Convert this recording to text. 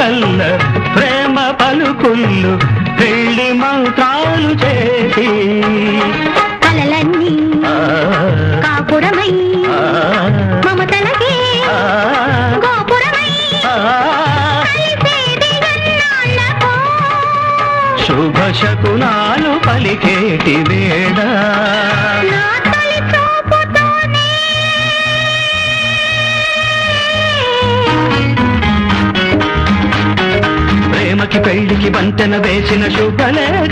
కల్ల ప్రేమ పలుకుళ్ళు పెళ్లి మంత్రాలు చేసి కలలన్నీ కాపురమై మమతలకే గోపురమై శుభ శకునాలు పలికేటి వేళ ప్రేమకి పెళ్లికి వంతెన వేసిన శుభలేఖ